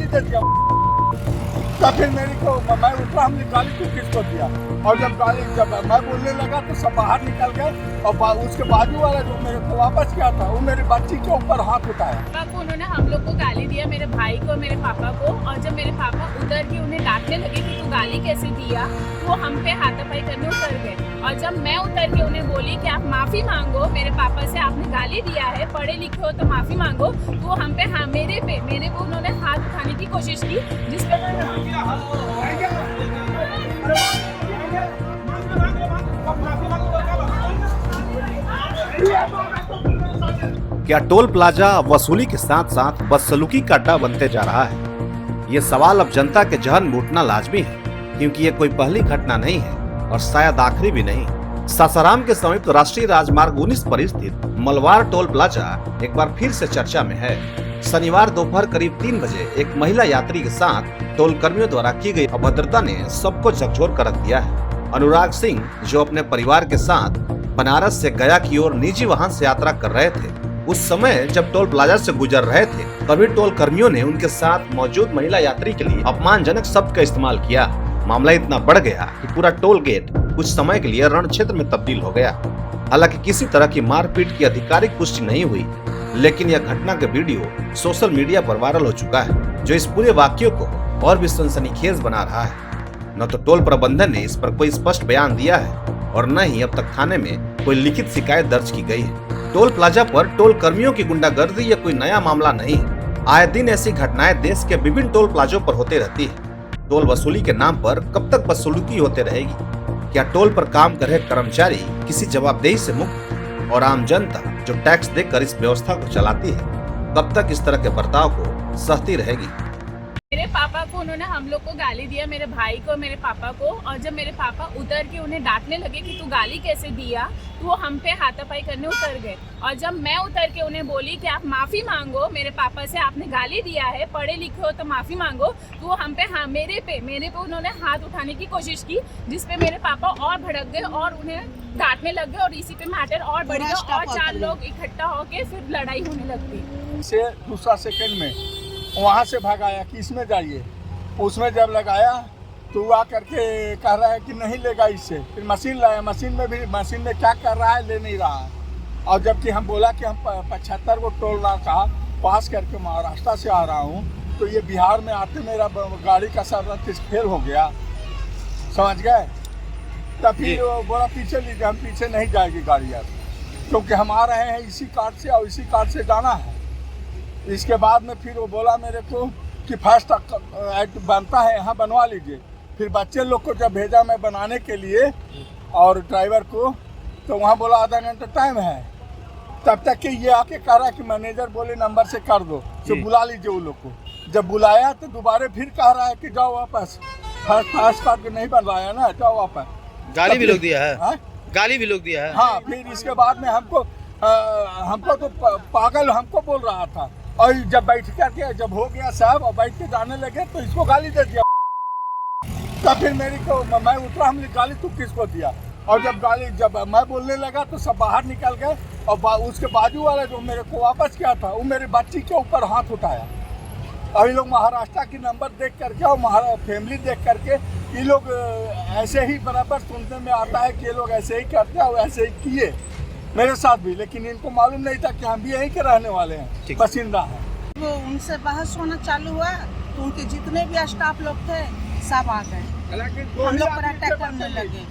गाली दे दिया। तब फिर मेरी को मैं उठा, हमने गाली तू किसको दिया। और जब मैं बोलने लगा तो सब बाहर निकल गए और उसके बाजू वाला जो मेरे को वापस किया था वो मेरी बच्ची के ऊपर हाथ उठाया। उन्होंने हम लोग को गाली दिया, मेरे भाई को, मेरे पापा को। और जब मेरे पापा उतर के उन्हें डांटने लगे कि तू गाली कैसे दिया, तो वो हम पे हाथापाई करने उतर गए। और जब मैं उतर के उन्हें बोली कि आप माफी मांगो, मेरे पापा से आपने गाली दिया है, पढ़े लिखे हो तो माफी मांगो, तो वो हम पे मेरे पे उन्होंने हाथ उठाने की कोशिश की, जिसपे क्या टोल प्लाजा वसूली के साथ साथ बदसलूकी का अड्डा बनते जा रहा है? ये सवाल अब जनता के जहन में उठना लाजमी है, क्योंकि ये कोई पहली घटना नहीं है और शायद आखिरी भी नहीं। सासाराम के समीप राष्ट्रीय राजमार्ग 19 पर स्थित मलवार टोल प्लाजा एक बार फिर से चर्चा में है। शनिवार दोपहर करीब 3 बजे एक महिला यात्री के साथ टोल कर्मियों द्वारा की गई अभद्रता ने सबको झकझोर कर रख दिया है। अनुराग सिंह, जो अपने परिवार के साथ बनारस से गया की ओर निजी वाहन से यात्रा कर रहे थे, उस समय जब टोल प्लाजा से गुजर रहे थे तभी टोल कर्मियों ने उनके साथ मौजूद महिला यात्री के लिए अपमानजनक शब्द का इस्तेमाल किया। मामला इतना बढ़ गया कि पूरा टोल गेट कुछ समय के लिए रण क्षेत्र में तब्दील हो गया। हालांकि किसी तरह की मारपीट की आधिकारिक पुष्टि नहीं हुई, लेकिन यह घटना का वीडियो सोशल मीडिया पर वायरल हो चुका है, जो इस पूरे वाकये को और भी सनसनीखेज बना रहा है। न तो टोल प्रबंधन ने इस पर कोई स्पष्ट बयान दिया है और न ही अब तक थाने में कोई लिखित शिकायत दर्ज की गई है। टोल प्लाजा पर टोल कर्मियों की गुंडागर्दी यह कोई नया मामला नहीं है। आए दिन ऐसी घटनाएं देश के विभिन्न टोल प्लाजों पर होते रहती है। टोल वसूली के नाम पर कब तक बदसलूकी होते रहेगी? क्या टोल पर काम कर रहे कर्मचारी किसी जवाबदेही से मुक्त और आम जनता जो टैक्स देकर इस व्यवस्था को चलाती है, कब तक इस तरह के बर्ताव को सहती रहेगी? मेरे पापा को उन्होंने हम लोग को गाली दिया, मेरे भाई को, मेरे पापा को। और जब मेरे पापा उतर के उन्हें डांटने लगे कि तू गाली कैसे दिया, तो वो हम पे हाथापाई करने उतर गए। और जब मैं उतर के उन्हें बोली कि आप माफी मांगो, मेरे पापा से आपने गाली दिया है, पढ़े लिखे हो तो माफी मांगो, तो वो हम पे मेरे पे उन्होंने हाथ उठाने की कोशिश की, जिसपे मेरे पापा और भड़क गए और उन्हें डांटने लग गए। और इसी पे मैटर और बढ़ गया और 4 लोग इकट्ठा होके फिर लड़ाई होने लग गई। से दूसरा सेकंड में वहाँ से भगाया कि इसमें जाइए। उसमें जब लगाया तो वो आकर के कह रहा है कि नहीं लेगा इससे। फिर मशीन लाया, मशीन में क्या कर रहा है, ले नहीं रहा है। और जबकि हम बोला कि हम 75 को टोल नाका पास करके महाराष्ट्र से आ रहा हूँ, तो ये बिहार में आते मेरा गाड़ी का सर्विस फेल हो गया, समझ गए। तब फिर वो बोला पीछे लीजिए, हम पीछे नहीं जाएगी गाड़ी यार, क्योंकि हम आ रहे हैं इसी कार्ड से और इसी कार्ड से जाना है। इसके बाद में फिर वो बोला मेरे को कि फास्ट एक्ट बनता है, यहाँ बनवा लीजिए। फिर बच्चे लोग को जब भेजा मैं बनाने के लिए और ड्राइवर को, तो वहाँ बोला आधा घंटा टाइम है। तब तक कि ये आके कह रहा कि मैनेजर बोले नंबर से कर दो, तो बुला लीजिए वो लोग को। जब बुलाया तो दोबारा फिर कह रहा है कि जाओ वापस, फास्ट कार्ड नहीं बनवाया ना, जाओ वापस। गाली भी लोग दिया है, हाँ? गाली भी लोग दिया है। हाँ, फिर इसके बाद में हमको तो पागल हमको बोल रहा था। और जब बैठ करके जब हो गया साहब और बैठ के जाने लगे तो इसको गाली दे दिया। तब फिर मैं उतरा, हमने गाली तू किसको दिया। और जब मैं बोलने लगा तो सब बाहर निकल गए और उसके बाजू वाला जो मेरे को वापस किया था वो मेरी बच्ची के ऊपर हाथ उठाया। और ये लोग महाराष्ट्र की नंबर देख करके और फैमिली देख करके ये लोग ऐसे ही बराबर सुनने में आता है कि ये लोग ऐसे ही करते हैं और ऐसे ही किए मेरे साथ भी। लेकिन इनको मालूम नहीं था कि हम भी यहीं के रहने वाले हैं, बसिंदा है। वो उनसे बहस होना चालू हुआ तो उनके जितने भी स्टाफ लोग थे सब आ गए, हम लोग पर अटैक करने लगे।